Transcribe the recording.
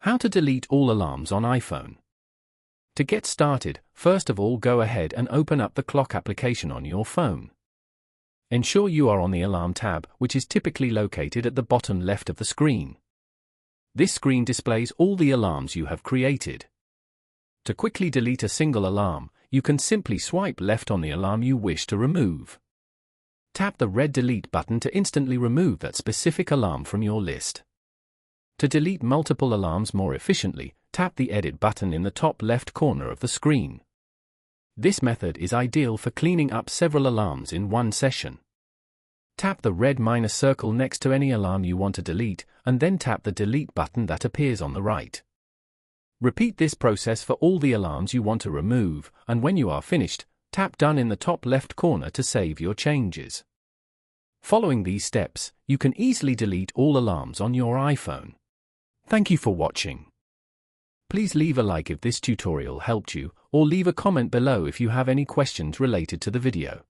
How to delete all alarms on iPhone. To get started, first of all go ahead and open up the clock application on your phone. Ensure you are on the Alarm tab, which is typically located at the bottom left of the screen. This screen displays all the alarms you have created. To quickly delete a single alarm, you can simply swipe left on the alarm you wish to remove. Tap the red delete button to instantly remove that specific alarm from your list. To delete multiple alarms more efficiently, tap the edit button in the top left corner of the screen. This method is ideal for cleaning up several alarms in one session. Tap the red minus circle next to any alarm you want to delete, and then tap the delete button that appears on the right. Repeat this process for all the alarms you want to remove, and when you are finished, tap Done in the top left corner to save your changes. Following these steps, you can easily delete all alarms on your iPhone. Thank you for watching. Please leave a like if this tutorial helped you, or leave a comment below if you have any questions related to the video.